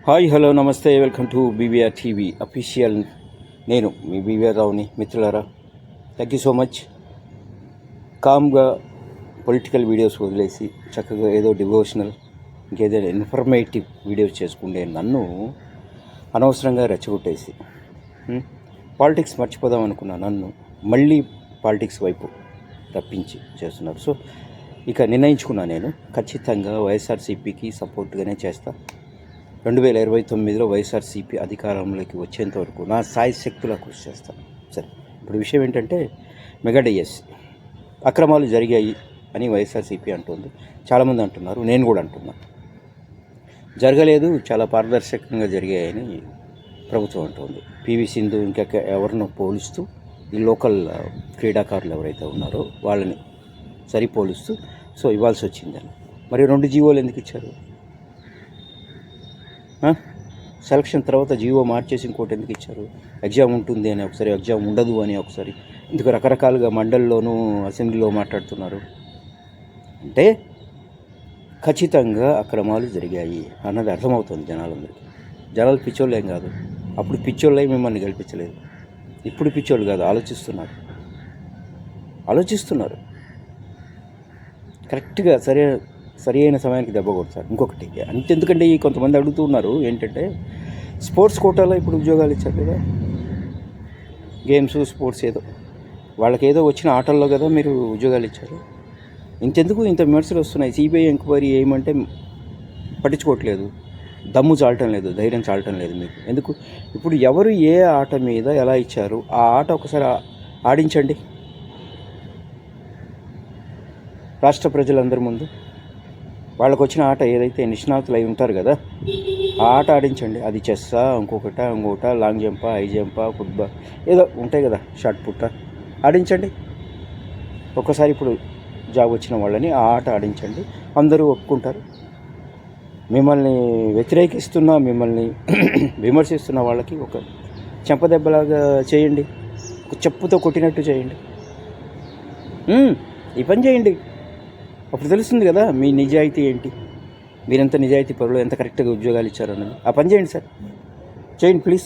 Hi hello నమస్తే, welcome to BVR TV official. నేను మీ BVR రావుని. మిత్రులారా, థ్యాంక్ యూ సో మచ్. కామ్గా పొలిటికల్ వీడియోస్ వదిలేసి చక్కగా ఏదో డివోషనల్ ఇంకేదైనా ఇన్ఫర్మేటివ్ వీడియోస్ చేసుకుంటే నన్ను అనవసరంగా రెచ్చగొట్టేసి పాలిటిక్స్ మర్చిపోదాం అనుకున్నా నన్ను మళ్ళీ పాలిటిక్స్ వైపు తప్పించి చేస్తున్నారు. సో ఇక నిర్ణయించుకున్నా, నేను ఖచ్చితంగా వైఎస్ఆర్సీపీకి సపోర్ట్గానే చేస్తా. 2029లో వైఎస్ఆర్సీపీ అధికారంలోకి వచ్చేంత వరకు నా సాయి శక్తులా కృషి చేస్తాను. సరే, ఇప్పుడు విషయం ఏంటంటే మెగా డిఎస్సి అక్రమాలు జరిగాయి అని వైఎస్ఆర్సీపీ అంటుంది. చాలామంది అంటున్నారు, నేను కూడా అంటున్నా. జరగలేదు, చాలా పారదర్శకంగా జరిగాయని ప్రభుత్వం అంటుంది. పివి సింధు ఇంకా ఎవరినో పోలుస్తూ ఈ లోకల్ క్రీడాకారులు ఎవరైతే ఉన్నారో వాళ్ళని సరిపోలుస్తూ సో ఇవ్వాల్సి వచ్చిందని. మరి 2 జీవోలు ఎందుకు ఇచ్చారు? సెలక్షన్ తర్వాత జీవో మార్చేసి ఇంకోటి ఎందుకు ఇచ్చారు? ఎగ్జామ్ ఉంటుంది అని ఒకసారి, ఎగ్జామ్ ఉండదు అని ఒకసారి, ఇందుకు రకరకాలుగా మండలిలోనూ అసెంబ్లీలో మాట్లాడుతున్నారు. అంటే ఖచ్చితంగా అక్రమాలు జరిగాయి అన్నది అర్థమవుతుంది జనాలందరికీ. జనాలు పిచ్చోళ్ళు ఏం కాదు. అప్పుడు పిచ్చోళ్ళై మిమ్మల్ని గెలిపించలేదు. ఇప్పుడు పిచ్చోళ్ళు కాదు, ఆలోచిస్తున్నారు. కరెక్ట్గా సరి అయిన సమయానికి దెబ్బ కొడతారు. ఇంకొకటి అంతెందుకంటే కొంతమంది అడుగుతూ ఉన్నారు ఏంటంటే, స్పోర్ట్స్ కోటాలో ఇప్పుడు ఉద్యోగాలు ఇచ్చారు కదా, గేమ్స్ స్పోర్ట్స్ ఏదో వాళ్ళకి ఏదో వచ్చిన ఆటల్లో కదా మీరు ఉద్యోగాలు ఇచ్చారు. ఇంతెందుకు ఇంత విమర్శలు వస్తున్నాయి? సిబిఐ ఎంక్వైరీ ఏమంటే పట్టించుకోవట్లేదు, దమ్ము చాలటం లేదు, ధైర్యం చాలటం లేదు మీకు. ఎందుకు? ఇప్పుడు ఎవరు ఏ ఆట మీద ఎలా ఇచ్చారు ఆ ఆట ఒకసారి ఆడించండి రాష్ట్ర ప్రజలందరి ముందు. వాళ్ళకు వచ్చిన ఆట ఏదైతే నిష్ణాతులు అయి ఉంటారు కదా, ఆ ఆట ఆడించండి. అది చెస్సా, ఇంకోట లాంగ్ జంపా, హై జంపా, ఫుట్బాల్ ఏదో ఉంటాయి కదా, షార్ట్ పుట్ట ఆడించండి. ఒక్కసారి ఇప్పుడు జాబ్ వచ్చిన వాళ్ళని ఆ ఆట ఆడించండి, అందరూ ఒప్పుకుంటారు. మిమ్మల్ని వ్యతిరేకిస్తున్న, మిమ్మల్ని విమర్శిస్తున్న వాళ్ళకి ఒక చెంపదెబ్బలాగా చేయండి, ఒక చెప్పుతో కొట్టినట్టు చేయండి. ఈ పని చేయండి, అప్పుడు తెలుస్తుంది కదా మీ నిజాయితీ ఏంటి, మీరెంత నిజాయితీ పరులు, ఎంత కరెక్ట్గా ఉద్యోగాలు ఇచ్చారన్నది. ఆ పని చేయండి సార్, చేయండి ప్లీజ్.